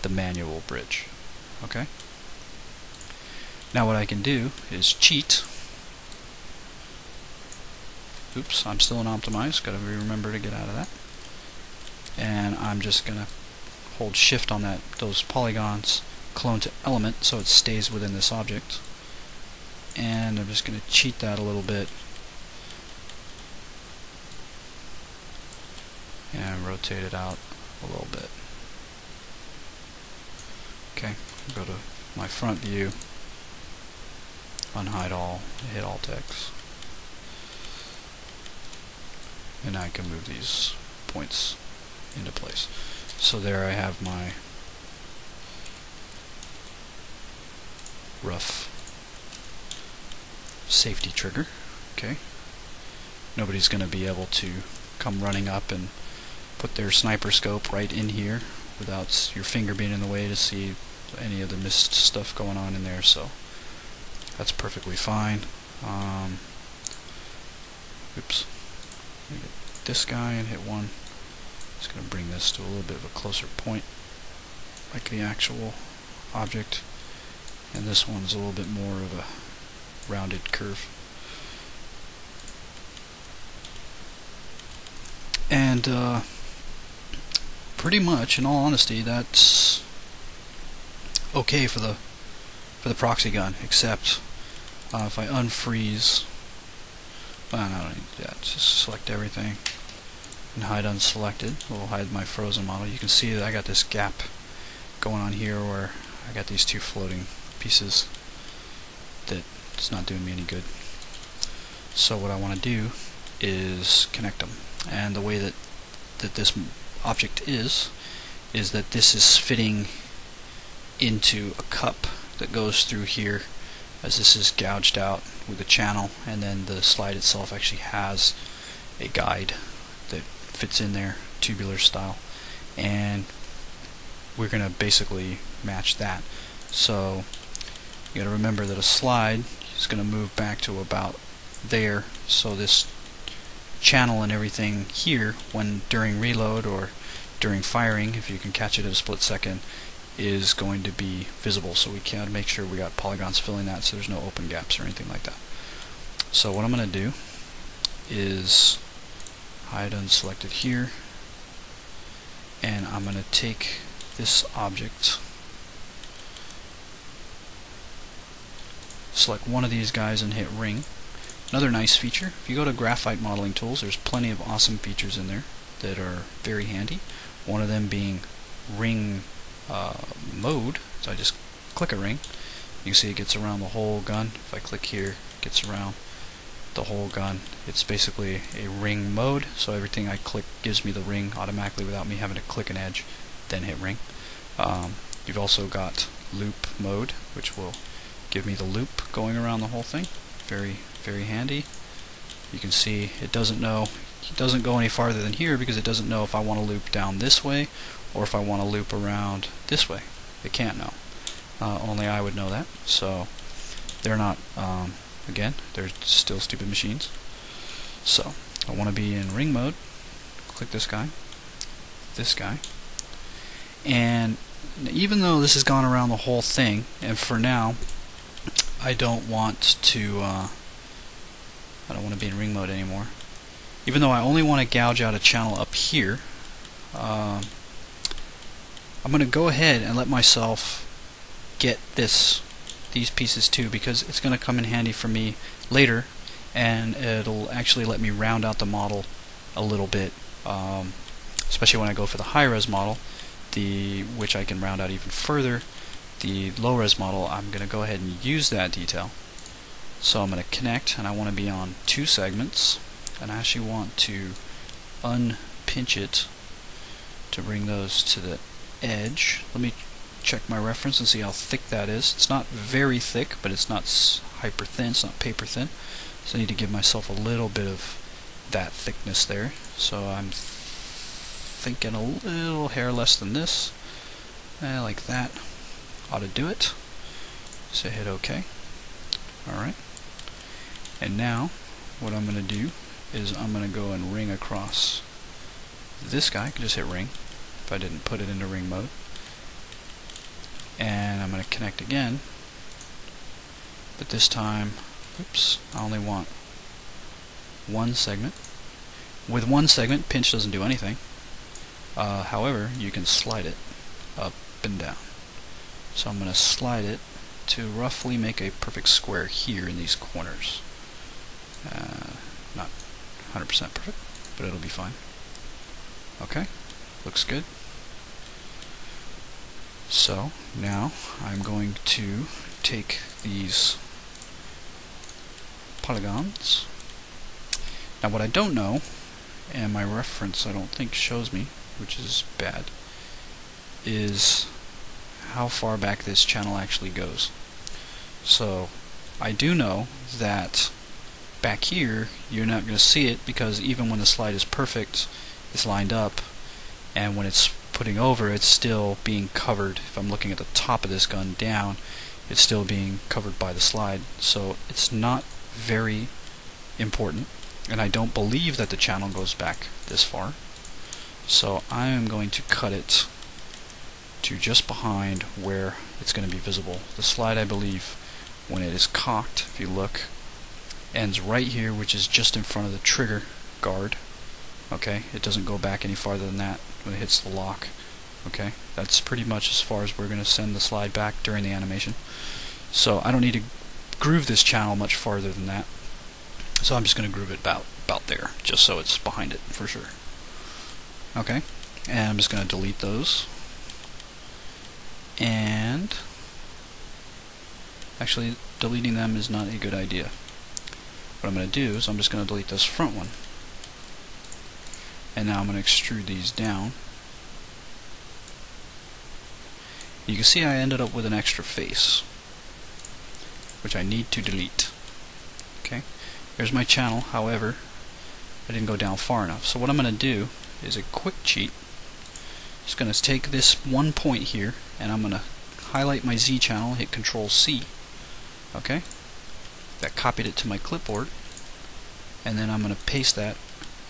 the manual bridge. Okay? Now what I can do is cheat. Oops, I'm still in optimize, gotta remember to get out of that. And I'm just gonna hold shift on those polygons, clone to element so it stays within this object. And I'm just gonna cheat that a little bit. And rotate it out a little bit. Okay, go to my front view, unhide all, hit Alt X. And I can move these points into place. So there I have my rough safety trigger. Okay. Nobody's going to be able to come running up and put their sniper scope right in here without your finger being in the way to see any of the mist stuff going on in there, so that's perfectly fine. Oops. Let me get this guy and hit one. Just going to bring this to a little bit of a closer point, like the actual object. And this one's a little bit more of a rounded curve. And pretty much, in all honesty, that's okay for the proxy gun, except if I unfreeze, well, I don't need that. Just select everything and hide unselected. We'll hide my frozen model. You can see that I got this gap going on here where I got these two floating pieces that it's not doing me any good. So what I want to do is connect them. And the way that this object is that this is fitting into a cup that goes through here, as this is gouged out with a channel, and then the slide itself actually has a guide that fits in there, tubular style, and we're going to basically match that. So you got to remember that a slide is going to move back to about there, so this channel and everything here, when during reload or during firing, if you can catch it at a split second, is going to be visible. So we can make sure we got polygons filling that so there's no open gaps or anything like that. So what I'm going to do is hide unselected here, and I'm going to take this object, select one of these guys and hit ring. Another nice feature, if you go to graphite modeling tools, there's plenty of awesome features in there that are very handy. One of them being ring mode. So I just click a ring. You can see it gets around the whole gun. If I click here, it gets around the whole gun. It's basically a ring mode, so everything I click gives me the ring automatically without me having to click an edge, then hit ring. You've also got loop mode, which will give me the loop going around the whole thing. Very, very handy. You can see it doesn't go any farther than here because it doesn't know if I want to loop down this way or if I want to loop around this way. It can't know. Only I would know that. So they're not, again, they're still stupid machines. So I want to be in ring mode. Click this guy, and even though this has gone around the whole thing, and for now I don't want to be in ring mode anymore. Even though I only want to gouge out a channel up here, I'm going to go ahead and let myself get these pieces too, because it's going to come in handy for me later, and it'll actually let me round out the model a little bit, especially when I go for the high-res model, which I can round out even further. The low-res model, I'm going to go ahead and use that detail. So I'm going to connect, and I want to be on 2 segments, and I actually want to unpinch it to bring those to the edge. Let me check my reference and see how thick that is. It's not very thick, but it's not hyper thin, it's not paper thin. So I need to give myself a little bit of that thickness there. So I'm thinking a little hair less than this. Like that. Ought to do it. So hit OK. Alright. And now what I'm going to do is I'm going to go and ring across this guy. I can just hit ring if I didn't put it into ring mode. and I'm going to connect again, but this time, oops, I only want one segment. With one segment, pinch doesn't do anything. However, you can slide it up and down. So I'm going to slide it to roughly make a perfect square here in these corners. Not 100% perfect, but it'll be fine. Okay, looks good. So now I'm going to take these polygons. Now what I don't know, and my reference I don't think shows me, which is bad, is how far back this channel actually goes. So I do know that back here you're not going to see it, because even when the slide is perfect, it's lined up, and when it's putting over, it's still being covered. If I'm looking at the top of this gun down, it's still being covered by the slide. So it's not very important, and I don't believe that the channel goes back this far. So I am going to cut it to just behind where it's going to be visible. The slide, I believe, when it is cocked, if you look, ends right here, which is just in front of the trigger guard. Okay, it doesn't go back any farther than that when it hits the lock. Okay, that's pretty much as far as we're going to send the slide back during the animation. So I don't need to groove this channel much farther than that. So I'm just going to groove it about there, just so it's behind it for sure. Okay, and I'm just going to delete those. And actually, deleting them is not a good idea. What I'm going to do is I'm just going to delete this front one. And now I'm going to extrude these down. You can see I ended up with an extra face, which I need to delete. Okay, here's my channel. However, I didn't go down far enough. So what I'm going to do is a quick cheat. Just going to take this one point here, and I'm going to highlight my Z channel, hit Control C. Okay, that copied it to my clipboard, and then I'm going to paste that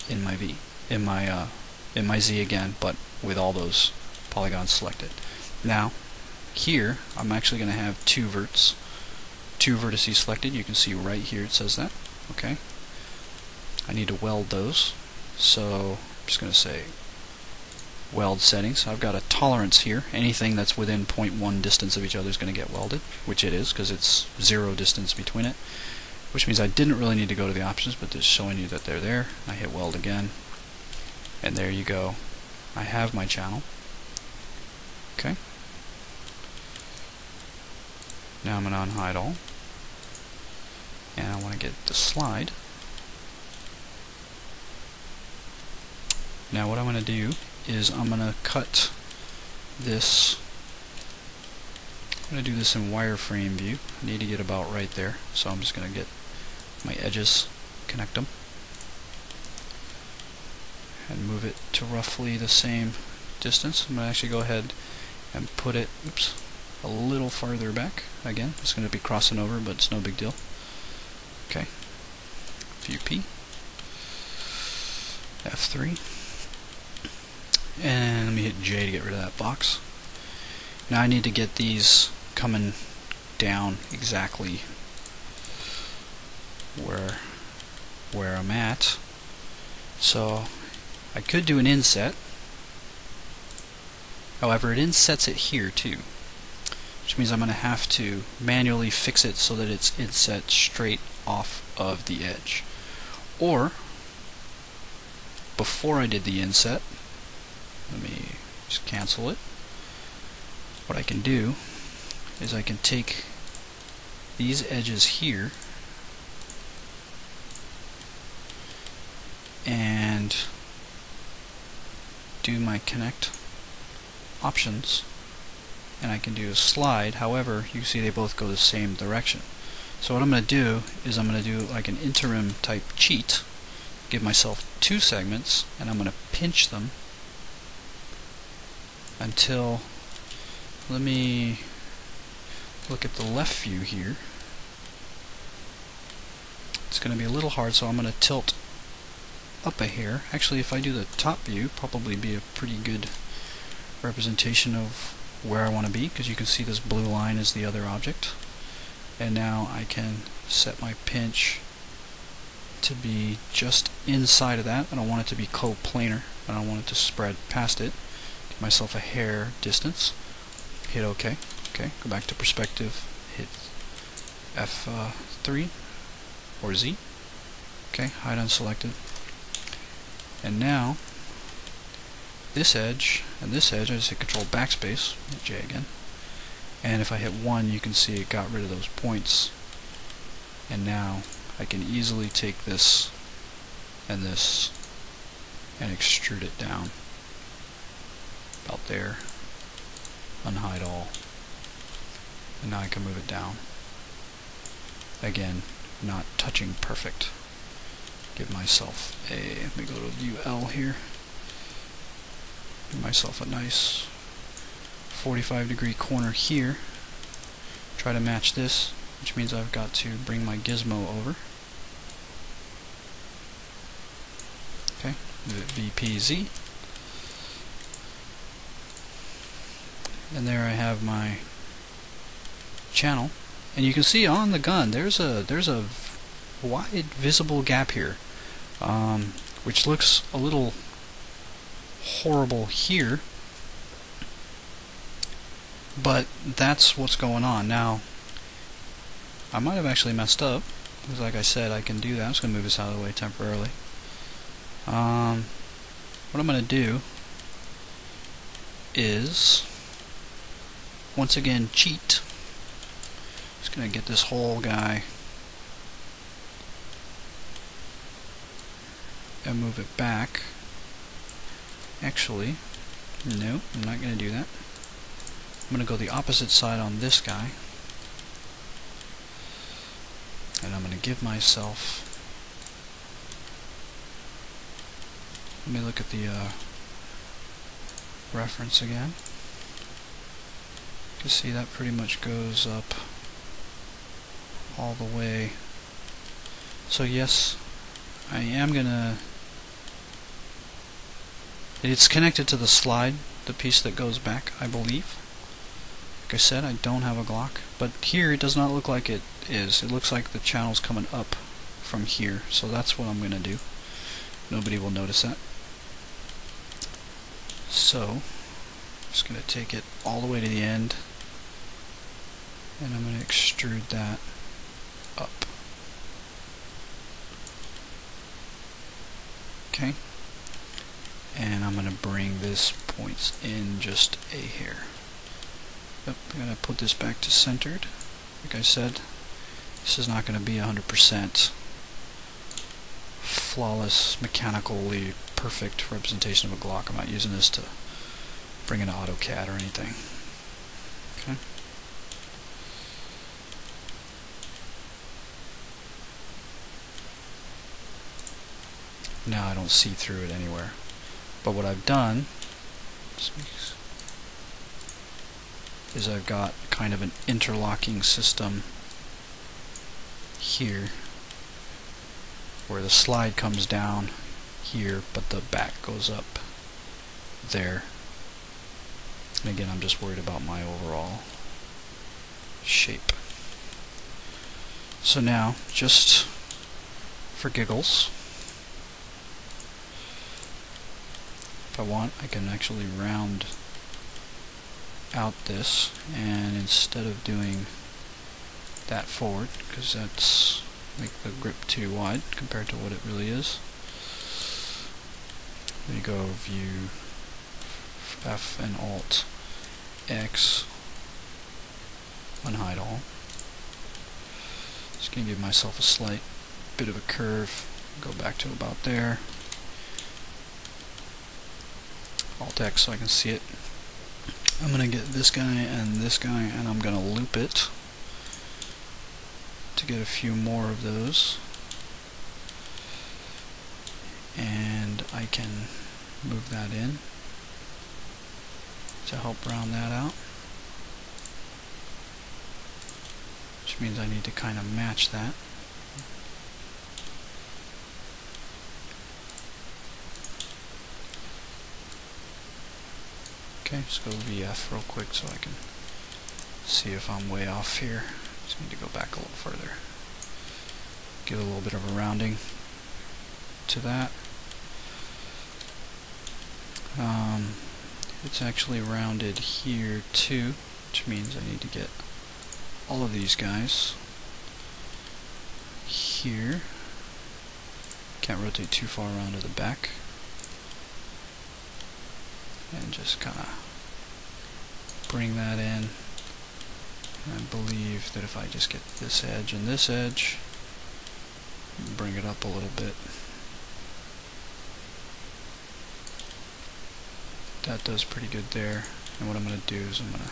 in my V, in my Z again, but with all those polygons selected. Now, here I'm actually going to have two vertices selected. You can see right here it says that. Okay, I need to weld those, so I'm just going to say weld settings. I've got a tolerance here. Anything that's within 0.1 distance of each other is going to get welded, which it is, because it's 0 distance between it, which means I didn't really need to go to the options, but just showing you that they're there. I hit weld again, and there you go. I have my channel. Okay. Now I'm going to unhide all, and I want to get the slide. Now what I'm going to do is I'm going to cut this. I'm going to do this in wireframe view. I need to get about right there, so I'm just going to get my edges, connect them, and move it to roughly the same distance. I'm going to actually go ahead and put it, oops, a little farther back. Again, it's going to be crossing over, but it's no big deal. Okay, View P, F3, and let me hit J to get rid of that box. Now I need to get these coming down exactly where I'm at. So I could do an inset. However, it insets it here too, which means I'm going to have to manually fix it so that it's inset straight off of the edge. Or, before I did the inset, let me just cancel it. What I can do is I can take these edges here and do my connect options, and I can do a slide. However, you see they both go the same direction. So what I'm going to do is I'm going to do like an interim type cheat, give myself two segments, and I'm going to pinch them until, let me look at the left view here. It's going to be a little hard, so I'm going to tilt up a hair. Actually, if I do the top view, probably be a pretty good representation of where I want to be, because you can see this blue line is the other object. And now I can set my pinch to be just inside of that. I don't want it to be coplanar. I don't want it to spread past it. Give myself a hair distance. Hit OK. Okay, go back to perspective. Hit F3 or Z. Okay, hide unselected. And now this edge and this edge, I just hit Control Backspace, hit J again. And if I hit 1, you can see it got rid of those points. And now I can easily take this and extrude it down about there, unhide all, and now I can move it down. Again, not touching perfect. Give myself a, let me go to UL here, give myself a nice 45-degree corner here. Try to match this, which means I've got to bring my gizmo over. Okay, VPZ. And there I have my channel. And you can see on the gun there's a wide visible gap here, which looks a little horrible here, but that's what's going on. Now, I might have actually messed up, because like I said, I can do that. I'm just going to move this out of the way temporarily. What I'm going to do is, once again, cheat. Just going to get this whole guy and move it back. Actually, no, I'm not going to do that. I'm going to go the opposite side on this guy, and I'm going to give myself, let me look at the reference again. You can see that pretty much goes up all the way. So yes, I am gonna, it's connected to the slide, the piece that goes back, I believe. Like I said, I don't have a Glock, but here it does not look like it is. It looks like the channel's coming up from here, so that's what I'm gonna do. Nobody will notice that. So, I'm just gonna take it all the way to the end, and I'm gonna extrude that up. Okay, and I'm going to bring this points in just a hair. Yep, I'm going to put this back to centered. Like I said, this is not going to be 100% flawless, mechanically perfect representation of a Glock. I'm not using this to bring into AutoCAD or anything. Okay. Now I don't see through it anywhere. But what I've done is I've got kind of an interlocking system here where the slide comes down here but the back goes up there. And again, I'm just worried about my overall shape. So now, just for giggles, if I want, I can actually round out this, and instead of doing that forward, because that's make the grip too wide compared to what it really is, let me go View F and Alt X, unhide all. Just going to give myself a slight bit of a curve, go back to about there. Alt X so I can see it. I'm going to get this guy, and I'm going to loop it to get a few more of those. And I can move that in to help round that out. Which means I need to kind of match that. Okay, Okay, just go VF real quick so I can see if I'm way off here. Just need to go back a little further. Give a little bit of a rounding to that. It's actually rounded here too, which means I need to get all of these guys here. Can't rotate too far around to the back. And just kind of bring that in. And I believe that if I just get this edge and this edge, bring it up a little bit. That does pretty good there. And what I'm going to do is I'm going to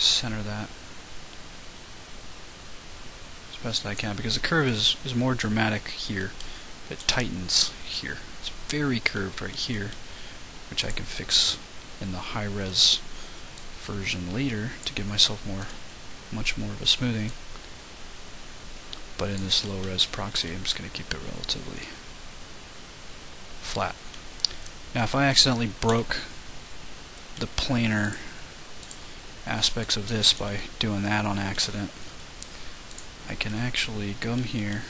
center that as best I can, because the curve is more dramatic here. It tightens here. It's very curved right here, which I can fix in the high-res version later to give myself much more of a smoothing. But in this low-res proxy, I'm just going to keep it relatively flat. Now, if I accidentally broke the planar aspects of this by doing that on accident, I can actually come here,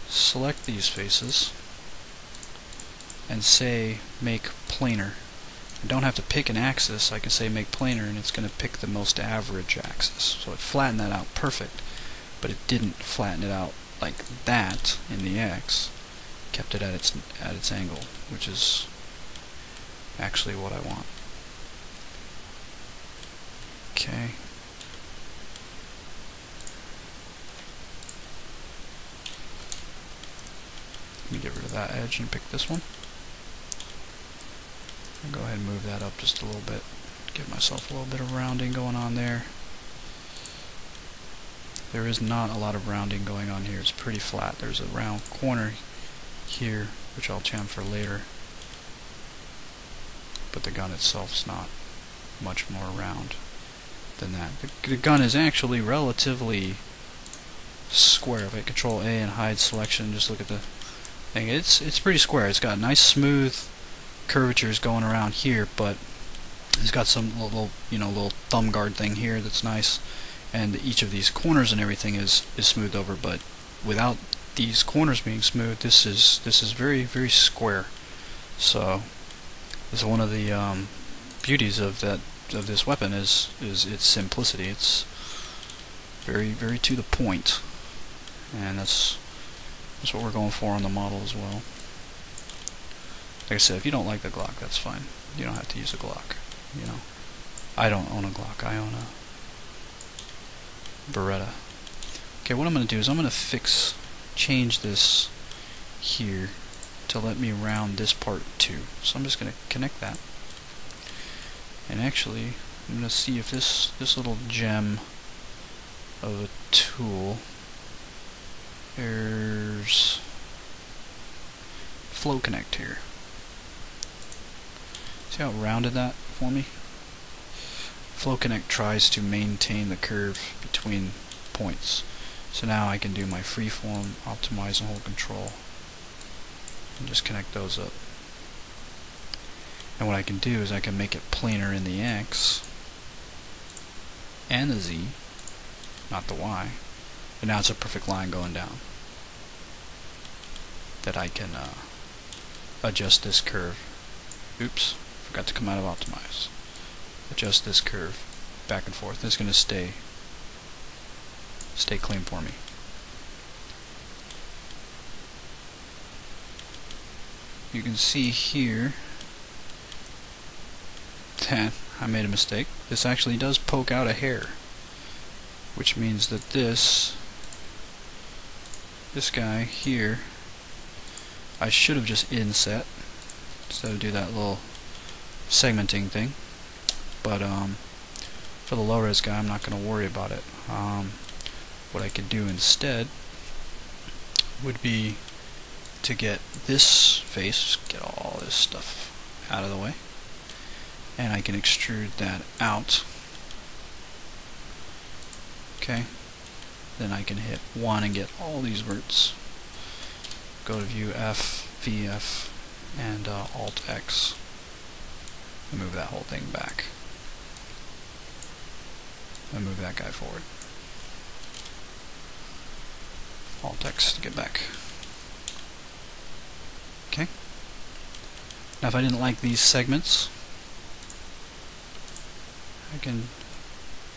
select these faces, and say make planar. I don't have to pick an axis. I can say make planar, and it's going to pick the most average axis. So it flattened that out perfect, but it didn't flatten it out like that in the X. Kept it at its angle, which is actually what I want. Okay. Let me get rid of that edge and pick this one. I'll go ahead and move that up just a little bit. Give myself a little bit of rounding going on there. There is not a lot of rounding going on here. It's pretty flat. There's a round corner here, which I'll chamfer later. But the gun itself's not much more round than that. The gun is actually relatively square. If I control A and hide selection, just look at the thing. It's pretty square. It's got nice smooth curvatures going around here, but it's got some little thumb guard thing here that's nice, and each of these corners and everything is smoothed over. But without these corners being smooth, this is very, very square. So this is one of the beauties of this weapon is its simplicity. It's very, very to the point, and that's what we're going for on the model as well. Like I said, if you don't like the Glock, that's fine. You don't have to use a Glock. You know, I don't own a Glock. I own a Beretta. Okay, what I'm going to do is I'm going to change this here to let me round this part too. So I'm just going to connect that. And actually, I'm going to see if this little gem of a tool, there's flow connect here. See how it rounded that for me? Flow connect tries to maintain the curve between points. So now I can do my freeform, optimize, and hold control, and just connect those up. And what I can do is I can make it planar in the X and the Z, not the Y. But now it's a perfect line going down that I can adjust this curve. Oops, forgot to come out of optimize. Adjust this curve back and forth. It's going to stay clean for me. You can see here that I made a mistake. This actually does poke out a hair, which means that this guy here, I should have just inset instead of do that little segmenting thing. But for the low-res guy, I'm not going to worry about it. What I could do instead would be to get this face, get all this stuff out of the way, and I can extrude that out. Okay, then I can hit 1 and get all these verts. Go to View F, VF, and Alt X. and move that whole thing back. And move that guy forward. Alt X to get back. Okay. Now if I didn't like these segments, I can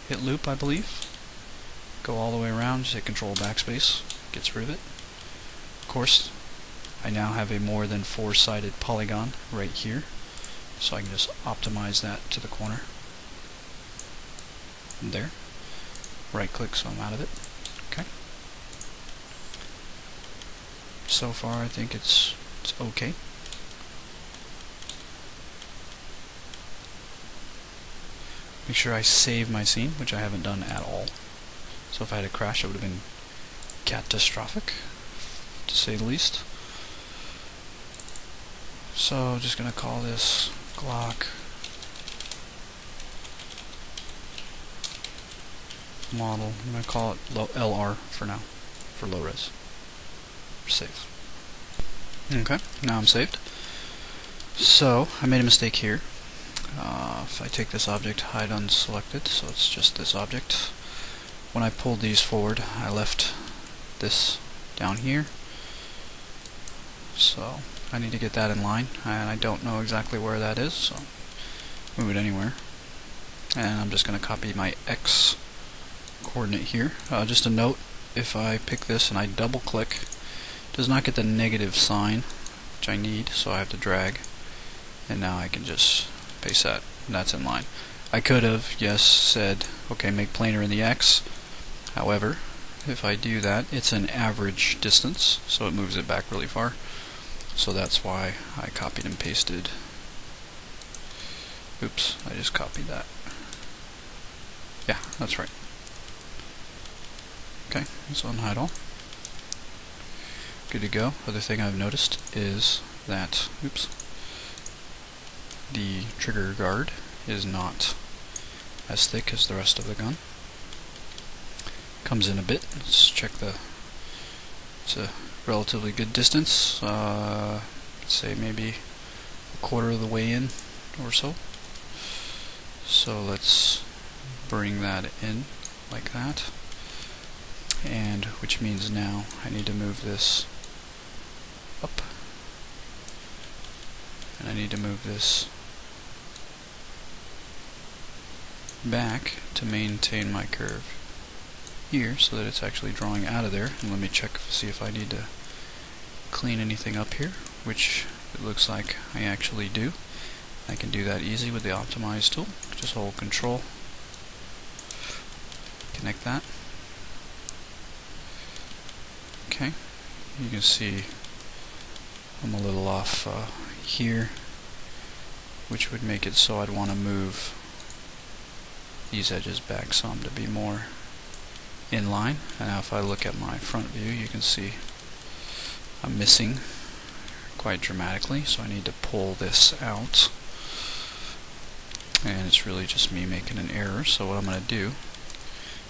hit loop, I believe. Go all the way around, just hit Control Backspace, gets rid of it. Of course, I now have a more than 4-sided polygon right here, so I can just optimize that to the corner. And there. Right click so I'm out of it. Okay. So far I think it's okay. Make sure I save my scene, which I haven't done at all. So if I had a crash, it would have been catastrophic, to say the least. So just gonna call this Glock model. I'm gonna call it LR for now, for low res. Save. Okay, now I'm saved. So I made a mistake here. If I take this object, hide unselected, so it's just this object. When I pulled these forward, I left this down here. So I need to get that in line, and I don't know exactly where that is, so move it anywhere. And I'm just going to copy my X coordinate here. Just a note, if I pick this and I double click, it does not get the negative sign, which I need, so I have to drag. And now I can just paste that, and that's in line. I could have, yes, said, okay, make planar in the X. However, if I do that, it's an average distance, so it moves it back really far. So that's why I copied and pasted. Oops, I just copied that. Yeah, that's right. Okay, let's unhide all. Good to go. Other thing I've noticed is that, oops, the trigger guard is not as thick as the rest of the gun. Comes in a bit. Let's check the. It's a relatively good distance. Let's say maybe a quarter of the way in or so. So let's bring that in like that. And which means now I need to move this up. And I need to move this back to maintain my curve here so that it's actually drawing out of there. And let me check, see if I need to clean anything up here, which it looks like I actually do. I can do that easy with the optimize tool. Just hold Control, connect that. Okay, you can see I'm a little off here, which would make it so I'd want to move these edges back some to be more in line. And now if I look at my front view, you can see I'm missing quite dramatically, so I need to pull this out. And it's really just me making an error, so what I'm going to do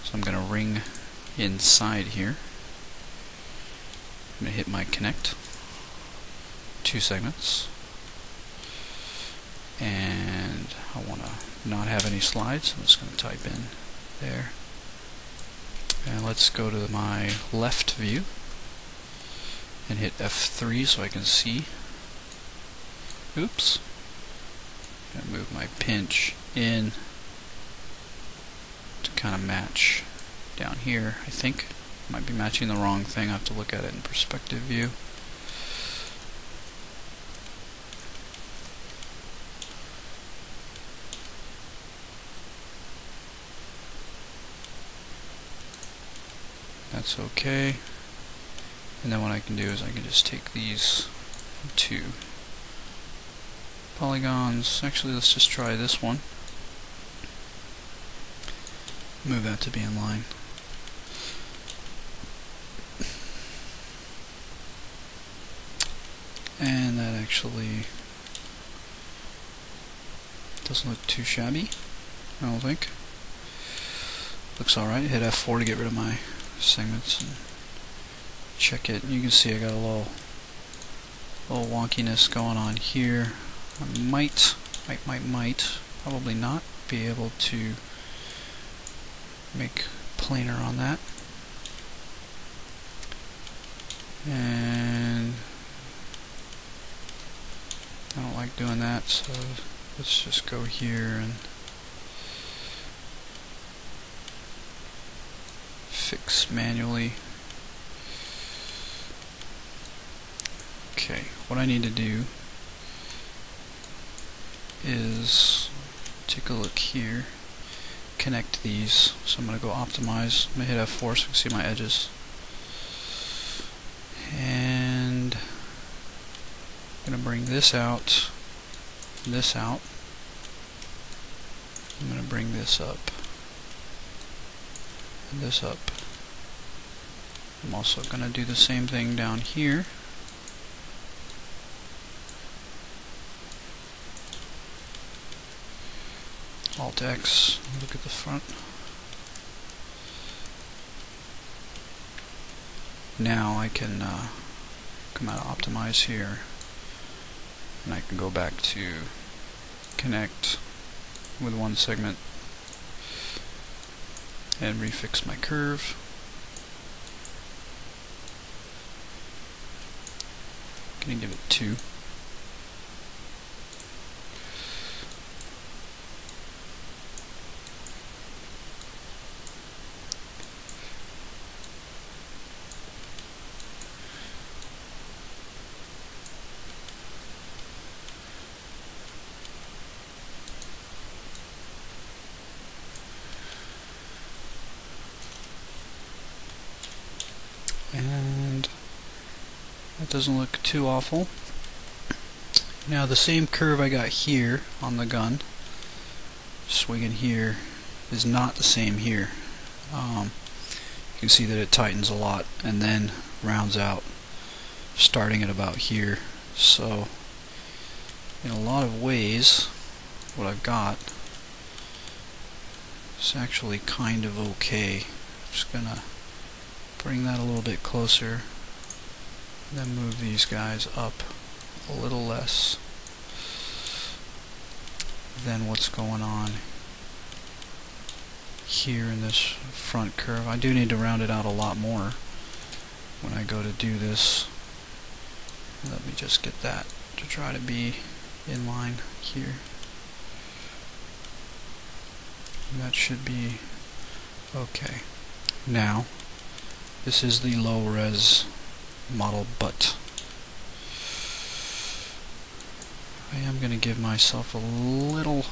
is I'm going to ring inside here. I'm going to hit my connect, 2 segments, and I want to not have any slides. I'm just going to type in there. And let's go to my left view and hit F3 so I can see. Oops. I'm going to move my pinch in to kind of match down here, I think. Might be matching the wrong thing. I have to look at it in perspective view. That's okay. And then what I can do is I can just take these 2 polygons. Actually, let's just try this one. Move that to be in line. And that actually doesn't look too shabby, I don't think. Looks alright. Hit F4 to get rid of my segments and check it. You can see I got a little wonkiness going on here. I might probably not be able to make planar on that. And I don't like doing that, so let's just go here and fix manually. Okay, what I need to do is take a look here, connect these. So I'm going to go optimize. I'm going to hit F4 so we can see my edges. And I'm going to bring this out, this out. I'm going to bring this up, and this up. I'm also going to do the same thing down here. Alt X, look at the front. Now I can come out of optimize here, and I can go back to connect with one segment and refix my curve. Gonna give it 2. And that doesn't look too awful. Now the same curve I got here on the gun, swinging here, is not the same here. You can see that it tightens a lot and then rounds out, starting at about here. So in a lot of ways, what I've got is actually kind of okay. I'm just gonna bring that a little bit closer, and then move these guys up a little less than what's going on here in this front curve. I do need to round it out a lot more when I go to do this. Let me just get that to try to be in line here. And that should be okay. Now, this is the low-res model butt. I am going to give myself a little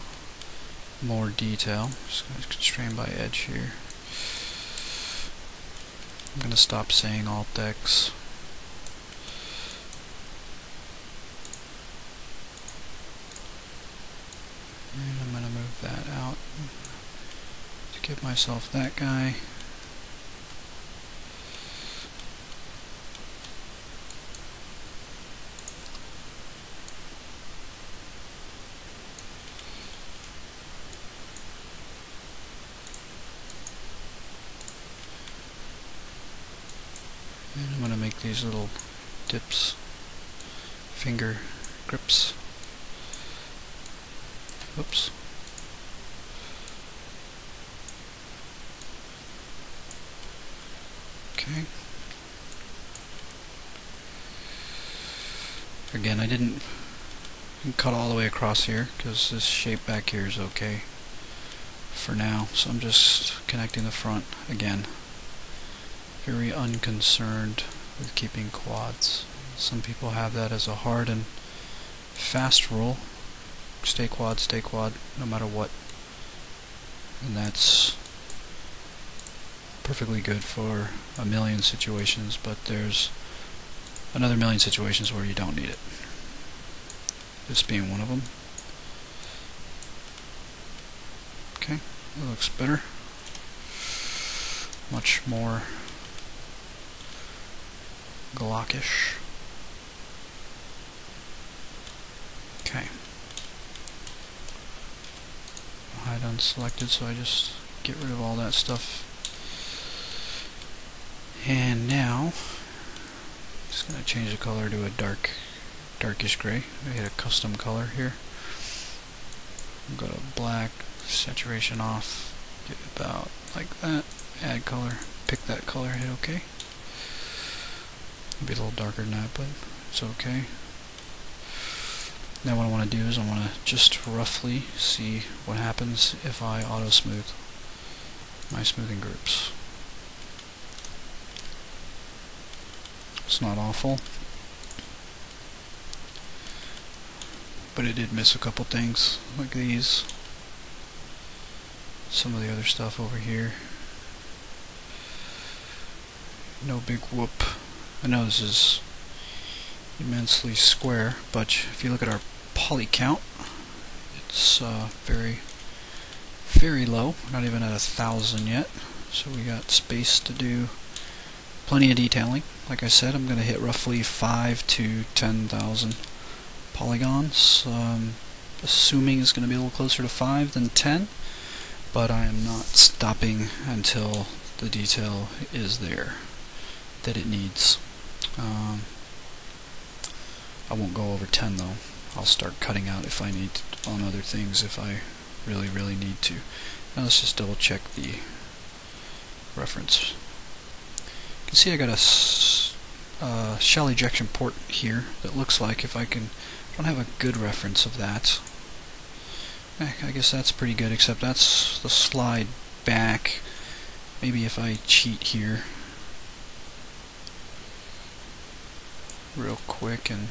more detail. Just going to constrain by edge here. I'm going to stop saying Alt X. And I'm going to move that out to give myself that guy. And I'm going to make these little dips, finger grips. Oops. Okay. Again, I didn't cut all the way across here because this shape back here is okay for now. So I'm just connecting the front again. Very unconcerned with keeping quads. Some people have that as a hard and fast rule. Stay quad, no matter what. And that's perfectly good for a million situations, but there's another million situations where you don't need it. This being one of them. Okay, that looks better. Much more Glockish. Okay. Hide unselected, so I just get rid of all that stuff. And now, just going to change the color to a darkish gray. I hit a custom color here. Go to black, saturation off, get about like that, add color, pick that color, hit OK. It'll be a little darker than that, but it's okay. Now what I want to do is I want to just roughly see what happens if I auto smooth my smoothing groups. It's not awful, but it did miss a couple things like these. Some of the other stuff over here. No big whoop. I know this is immensely square, but if you look at our poly count, it's very, very low. Not even at 1,000 yet. So we got space to do plenty of detailing. Like I said, I'm going to hit roughly 5 to 10,000 polygons. Assuming it's going to be a little closer to 5 than 10, but I am not stopping until the detail is there that it needs. I won't go over 10 though. I'll start cutting out if I need to, on other things if I really need to. Now let's just double check the reference. You can see I got a shell ejection port here that looks like if I don't have a good reference of that. I guess that's pretty good, except that's the slide back. Maybe if I cheat here real quick and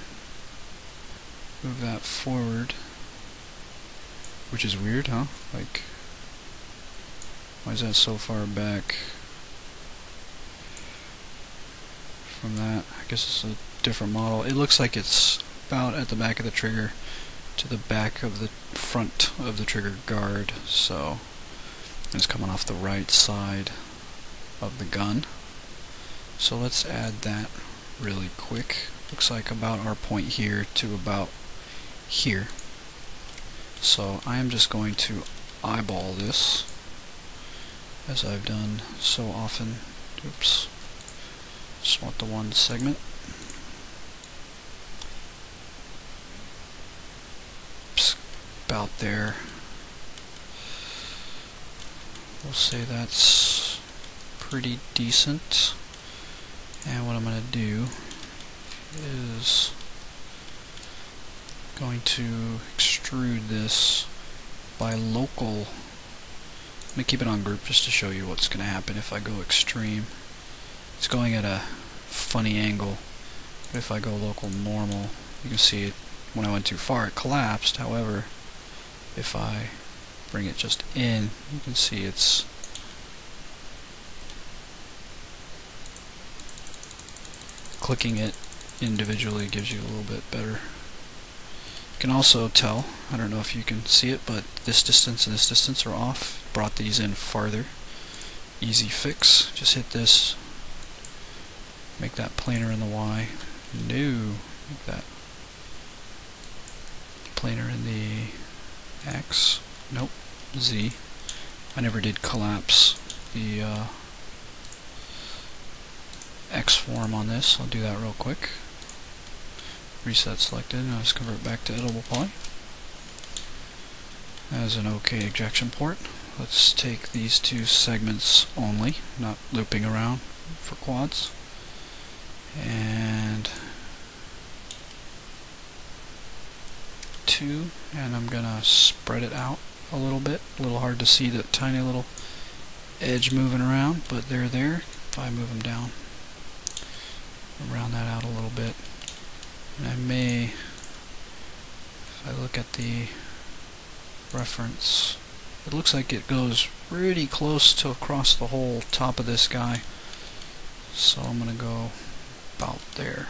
move that forward, which is weird, huh? Like, why is that so far back from that? I guess it's a different model. It looks like it's about at the back of the trigger to the back of the front of the trigger guard, so it's coming off the right side of the gun. So let's add that really quick. Looks like about our point here to about here. So I am just going to eyeball this as I've done so often. Oops. Just want the one segment. Oops. About there. We'll say that's pretty decent. And what I'm going to do is going to extrude this by local. I'm going to keep it on group just to show you what's going to happen if I go extreme. It's going at a funny angle, but if I go local normal, you can see it. When I went too far it collapsed. However, if I bring it just in, you can see it's clicking it individually gives you a little bit better. You can also tell, I don't know if you can see it, but this distance and this distance are off. Brought these in farther. Easy fix. Just hit this. Make that planar in the Y. No. Make that planar in the X. Nope. Z. I never did collapse the X form on this. I'll do that real quick. Reset selected, and I'll just convert back to editable poly. As an OK ejection port. Let's take these two segments only, not looping around for quads. And 2, and I'm gonna spread it out a little bit. A little hard to see that tiny little edge moving around, but they're there. If I move them down, round that out a little bit. And I may, if I look at the reference, it looks like it goes pretty close to across the whole top of this guy. So I'm going to go about there.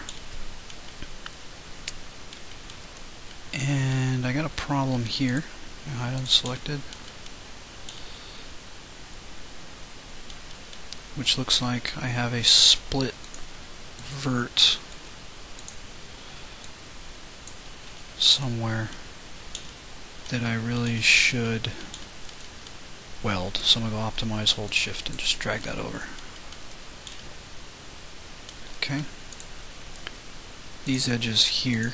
And I got a problem here. Hide unselected. Which looks like I have a split vert somewhere that I really should weld. So I'm going to go optimize, hold shift, and just drag that over. Okay. These edges here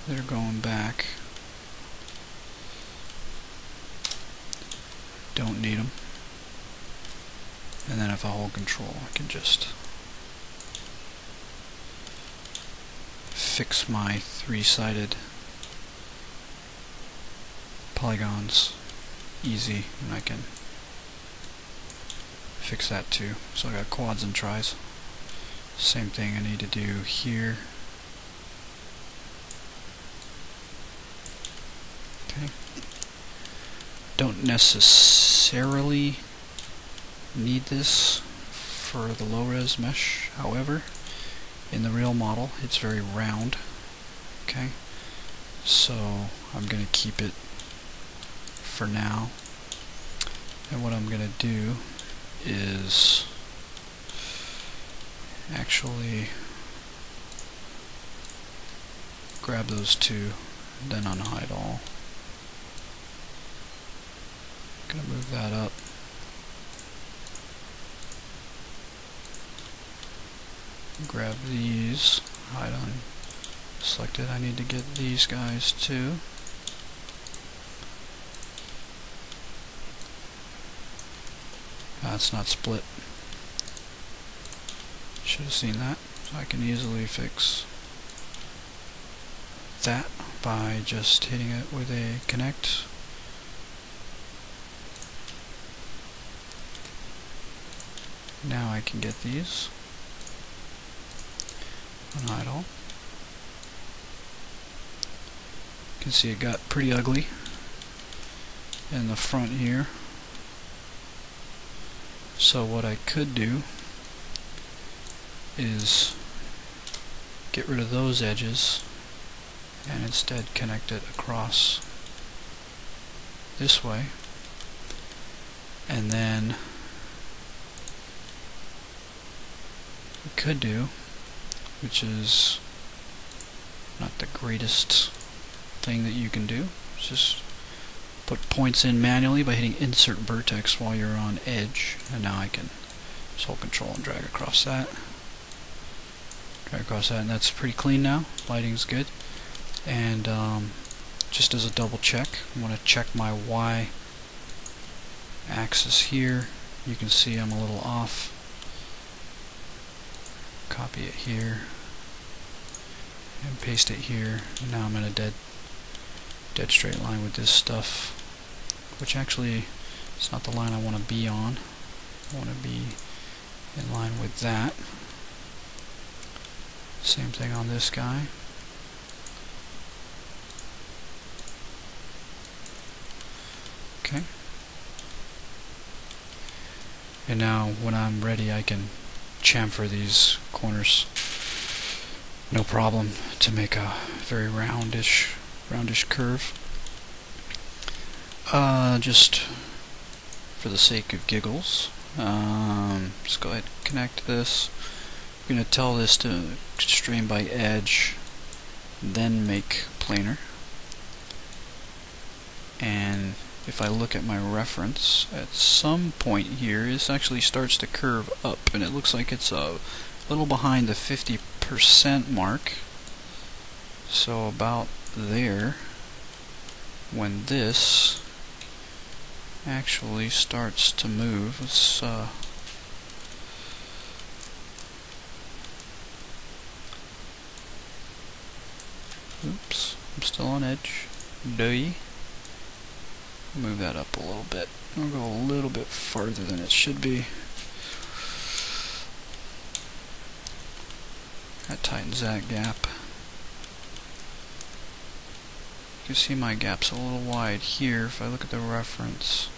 They're going back. Don't need them. And then if I hold control, I can just fix my three-sided polygons easy, and I can fix that too. So I got quads and tris. Same thing I need to do here. Okay. Don't necessarily need this for the LowResMesh, however, in the real model it's very round. Okay, so I'm going to keep it for now, and what I'm going to do is actually grab those two, then unhide all. Gonna move that up. Grab these, hide on selected. I need to get these guys too. That's not split. Should have seen that. So I can easily fix that by just hitting it with a connect. Now I can get these. Unhide all. You can see it got pretty ugly in the front here. So what I could do is get rid of those edges and instead connect it across this way, and then we could do, which is not the greatest thing that you can do, is just put points in manually by hitting insert vertex while you're on edge, and now I can just hold control and drag across that. Drag across that, and that's pretty clean now. Lighting's good. And just as a double check, I'm going to check my Y axis here. You can see I'm a little off. Copy it here and paste it here. And now I'm in a dead straight line with this stuff, which actually is not the line I want to be on. I want to be in line with that. Same thing on this guy. Okay. And now when I'm ready, I can chamfer these corners no problem to make a very roundish curve. Just for the sake of giggles, just go ahead and connect this. I'm going to tell this to constrain by edge, then make planar. And if I look at my reference, at some point here, this actually starts to curve up, and it looks like it's a little behind the 50% mark. So about there, when this actually starts to move, let's oops, I'm still on edge. Move that up a little bit. I'll go a little bit farther than it should be. That tightens that gap. You can see my gap's a little wide here if I look at the reference.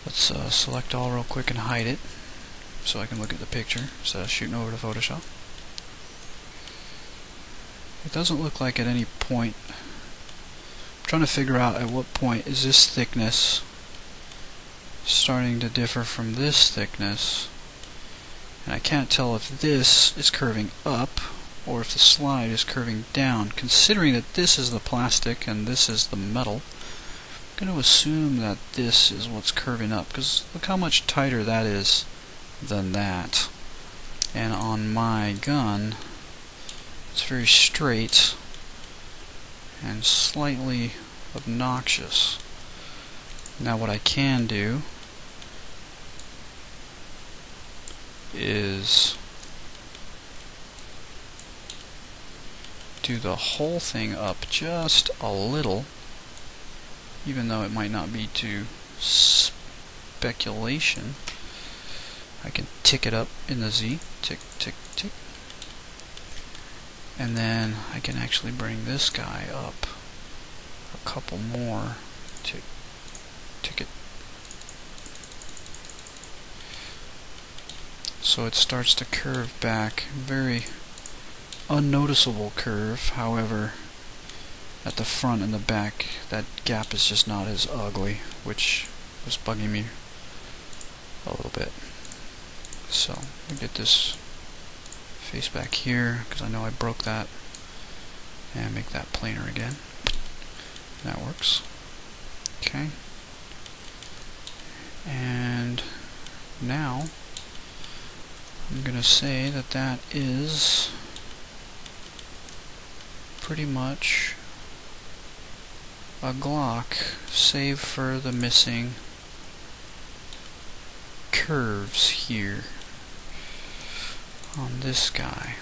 Let's select all real quick and hide it so I can look at the picture instead of shooting over to Photoshop. It doesn't look like at any point. I'm trying to figure out at what point is this thickness starting to differ from this thickness, and I can't tell if this is curving up or if the slide is curving down. Considering that this is the plastic and this is the metal, I'm going to assume that this is what's curving up, because look how much tighter that is than that. And on my gun, it's very straight and slightly obnoxious. Now what I can do is do the whole thing up just a little, even though it might not be to speculation. I can tick it up in the Z, tick, tick, tick, and then I can actually bring this guy up a couple more, tick, tick it. So it starts to curve back, very unnoticeable curve. However, at the front and the back, that gap is just not as ugly, which was bugging me a little bit. So we get this face back here, because I know I broke that, and make that planar again. That works. Okay. And now I'm gonna say that that is pretty much a Glock, save for the missing curves here on this guy.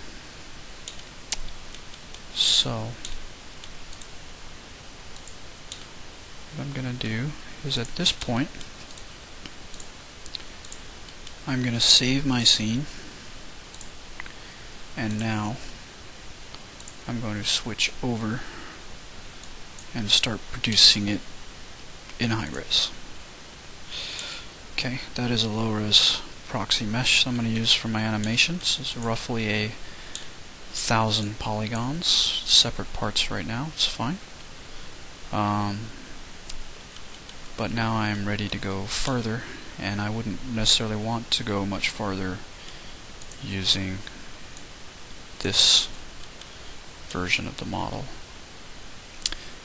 So what I'm gonna do is, at this point, I'm gonna save my scene, and now I'm going to switch over and start producing it in high res. Okay, that is a low res proxy mesh I'm going to use for my animations. It's roughly 1,000 polygons, separate parts right now, it's fine. But now I'm ready to go further, and I wouldn't necessarily want to go much farther using this version of the model.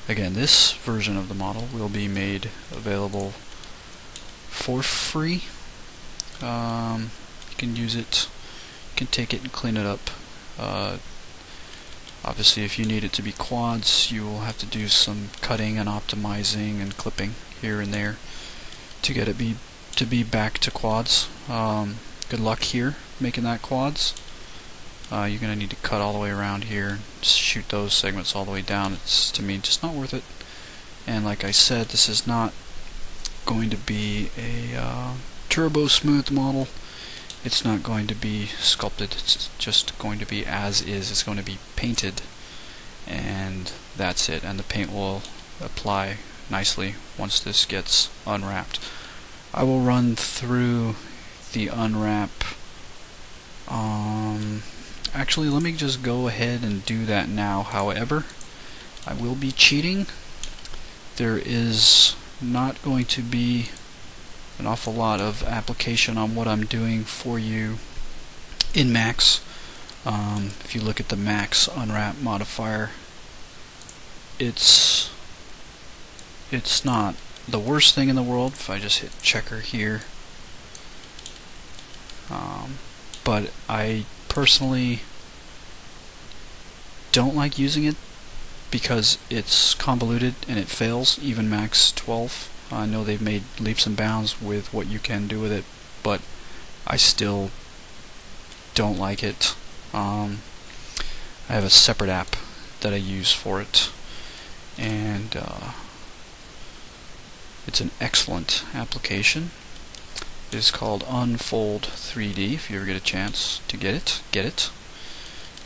Again, this version of the model will be made available for free. You can use it, you can take it and clean it up. Obviously, if you need it to be quads, you will have to do some cutting and optimizing and clipping here and there to get it to be back to quads. Good luck here making that quads. You're going to need to cut all the way around here, shoot those segments all the way down. It's, to me, just not worth it. And like I said, this is not going to be a turbo smooth model. It's not going to be sculpted. It's just going to be as is. It's going to be painted, and that's it. And the paint will apply nicely once this gets unwrapped. I will run through the unwrap. Actually, let me just go ahead and do that now. However, I will be cheating. There is not going to be an awful lot of application on what I'm doing for you in Max. If you look at the Max unwrap modifier, it's not the worst thing in the world. If I just hit checker here, but I personally don't like using it because it's convoluted and it fails, even Max 12. I know they've made leaps and bounds with what you can do with it, but I still don't like it. I have a separate app that I use for it, and it's an excellent application. It is called Unfold 3D. If you ever get a chance to get it.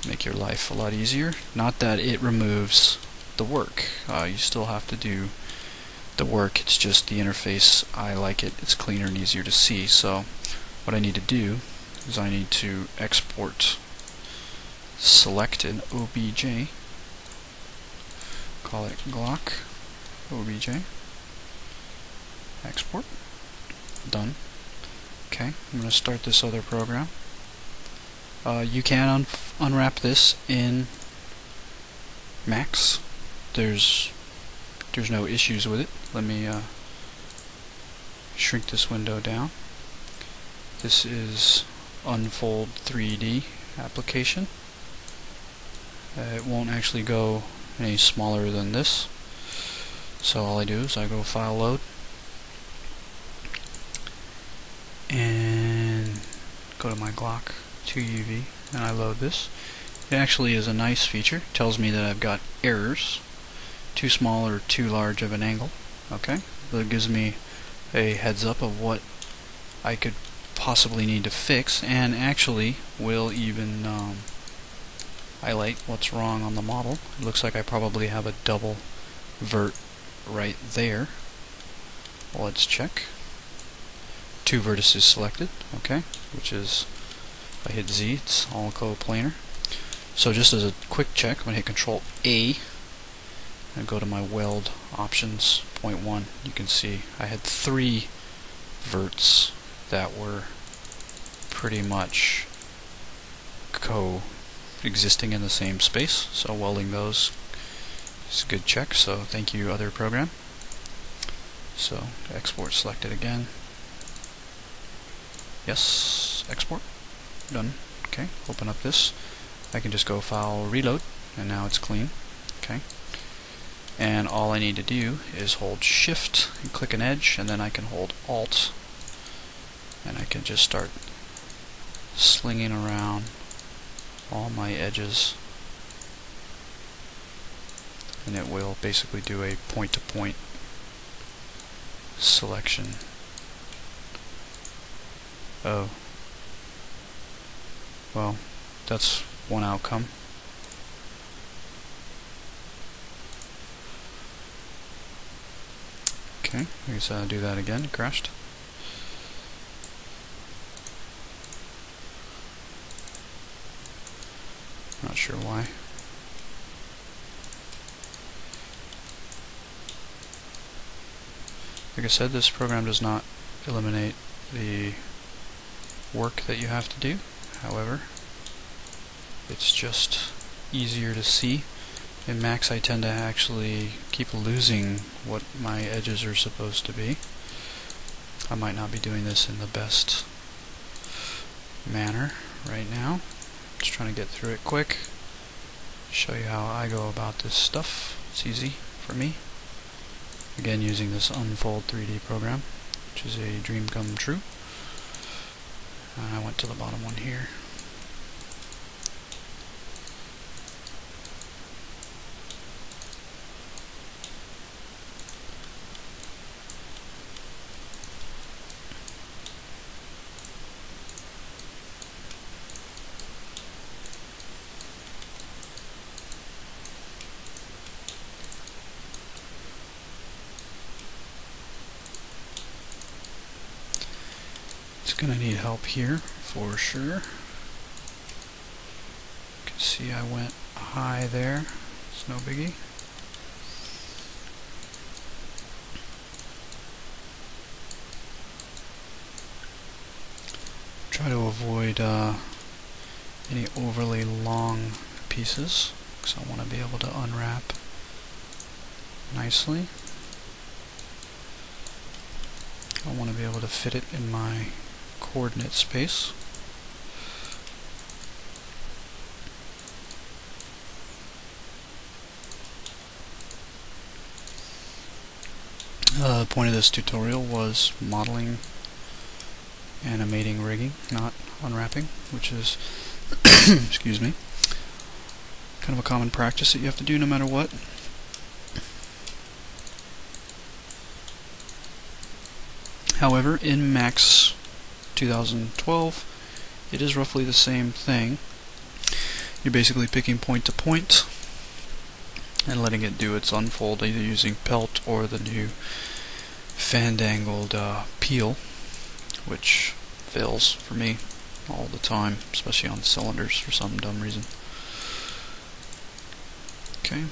Make your life a lot easier. Not that it removes the work. You still have to do the work. It's just the interface. I like it. It's cleaner and easier to see. So what I need to do is I need to export, select an OBJ, call it Glock OBJ, export, done. Okay, I'm going to start this other program. You can unwrap this in Max. There's no issues with it. Let me shrink this window down. This is Unfold 3D application. it won't actually go any smaller than this. So all I do is I go File, Load, and go to my Glock 2 UV, and I load this. It actually is a nice feature. It tells me that I've got errors, too small or too large of an angle. Okay, that gives me a heads up of what I could possibly need to fix, and actually will even highlight what's wrong on the model. It looks like I probably have a double vert right there. Well, let's check. 2 vertices selected, okay, which is, if I hit Z, it's all coplanar. So just as a quick check, I'm going to hit Control A and go to my weld options, point 1. You can see I had 3 verts that were pretty much coexisting in the same space, so welding those is a good check. So thank you, other program. So export selected again. Yes, export, done. Okay, open up this. I can just go File, Reload, and now it's clean. Okay, and all I need to do is hold Shift and click an edge, and then I can hold Alt, and I can just start slinging around all my edges, and it will basically do a point-to-point selection. Oh, well, that's one outcome. Okay, I guess I'll do that again. It crashed. Not sure why. Like I said, this program does not eliminate the work that you have to do. However, it's just easier to see. In Max, I tend to actually keep losing what my edges are supposed to be. I might not be doing this in the best manner right now. Just trying to get through it quick. Show you how I go about this stuff. It's easy for me. Again, using this Unfold 3D program, which is a dream come true. I went to the bottom one here. It's gonna need help here for sure. You can see I went high there. It's no biggie. Try to avoid any overly long pieces, because I want to be able to unwrap nicely. I want to be able to fit it in my coordinate space. The point of this tutorial was modeling, animating rigging, not unwrapping, which is excuse me, kind of a common practice that you have to do no matter what. However, in Max 2012, it is roughly the same thing. You're basically picking point to point and letting it do its unfold, either using pelt or the new fan-dangled peel, which fails for me all the time, especially on cylinders for some dumb reason. Okay,